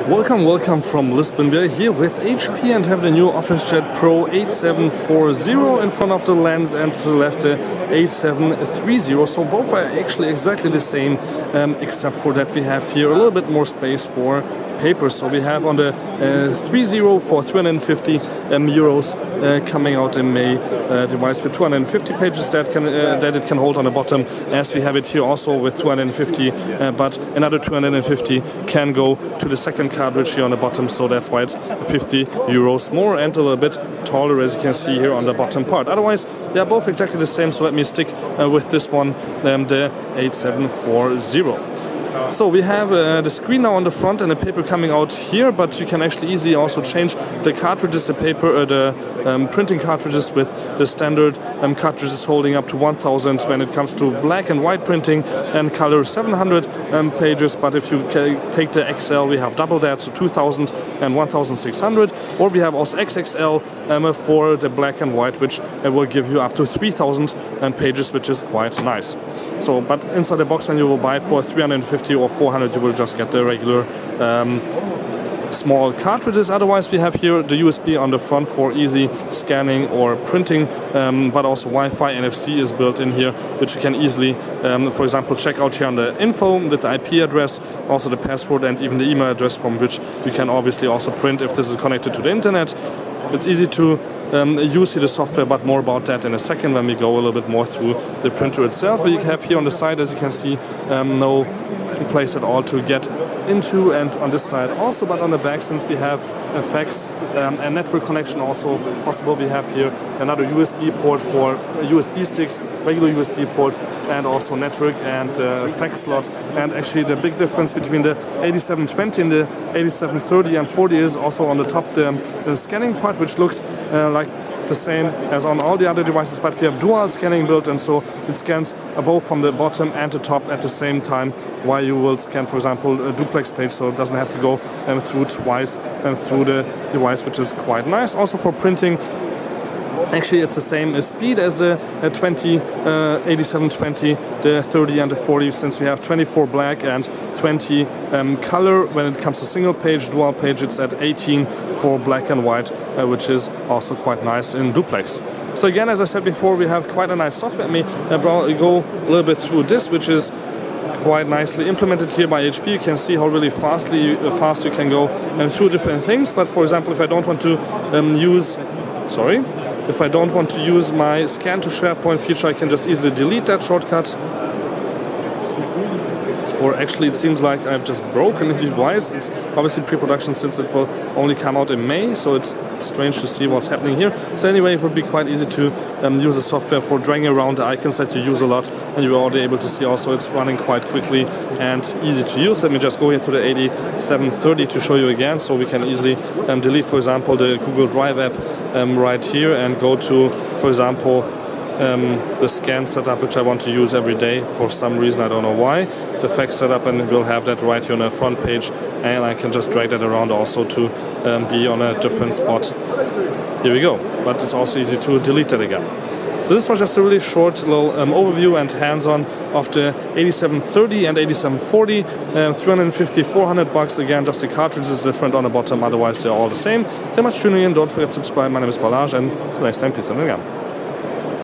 Welcome from Lisbon. We are here with HP and have the new OfficeJet Pro 8740 in front of the lens, and to the left the 8730. So both are actually exactly the same, except for that we have here a little bit more space for paper. So we have on the 30 for 350 euros coming out in May device with 250 pages that it can hold on the bottom, as we have it here also with 250, but another 250 can go to the second cartridge here on the bottom, so that's why it's 50 euros more and a little bit taller, as you can see here on the bottom part. Otherwise they are both exactly the same, so let me stick with this one, the 8740. So we have the screen now on the front and the paper coming out here, but you can actually easily also change the cartridges, the paper, the printing cartridges with the standard cartridges holding up to 1000 when it comes to black and white printing, and color 700 pages. But if you take the XL, we have double that, so 2000 and 1600, or we have also XXL for the black and white, which will give you up to 3000 pages, which is quite nice. So, but inside the box, when you will buy it for 350 or 400, you will just get the regular small cartridges. Otherwise we have here the USB on the front for easy scanning or printing, but also Wi-Fi. NFC is built in here, which you can easily, for example, check out here on the info with the IP address, also the password, and even the email address from which you can obviously also print if this is connected to the internet. It's easy to use here the software, but more about that in a second when we go a little bit more through the printer itself. You have here on the side, as you can see, no place at all to get into, and on this side also, but on the back, since we have a FAX and network connection also possible, we have here another USB port for USB sticks, regular USB port, and also network and FAX slot. And actually the big difference between the 8720 and the 8730 and 40 is also on the top the scanning part, which looks like the same as on all the other devices, but we have dual scanning built, and so it scans both from the bottom and the top at the same time, while you will scan, for example, a duplex page, so it doesn't have to go through twice through the device, which is quite nice. Also for printing, actually it's the same speed as the 8720, the 30 and the 40, since we have 24 black and 20 color. When it comes to single page, dual page, it's at 18 for black and white, which is also quite nice in duplex. So again, as I said before, we have quite a nice software. Let me go a little bit through this, which is quite nicely implemented here by HP. You can see how really fast you can go through different things. But for example, if I don't want to if I don't want to use my scan to SharePoint feature, I can just easily delete that shortcut. Or actually, it seems like I've just broken the device. It's obviously pre-production, since it will only come out in May, so it's strange to see what's happening here. So anyway, it would be quite easy to use the software for dragging around the icons that you use a lot, and you are already able to see also it's running quite quickly and easy to use. Let me just go here to the 8730 to show you again, so we can easily delete, for example, the Google Drive app right here, and go to, for example, the scan setup, which I want to use every day for some reason, I don't know why, the FAX setup, and we'll have that right here on the front page, and I can just drag that around also to be on a different spot. Here we go, but it's also easy to delete that again. So this was just a really short little overview and hands-on of the 8730 and 8740, 350, 400 bucks. Again, just the cartridge is different on the bottom, otherwise they're all the same. Thank you much for tuning in. Don't forget to subscribe. My name is Balazs, and till next time, peace and again.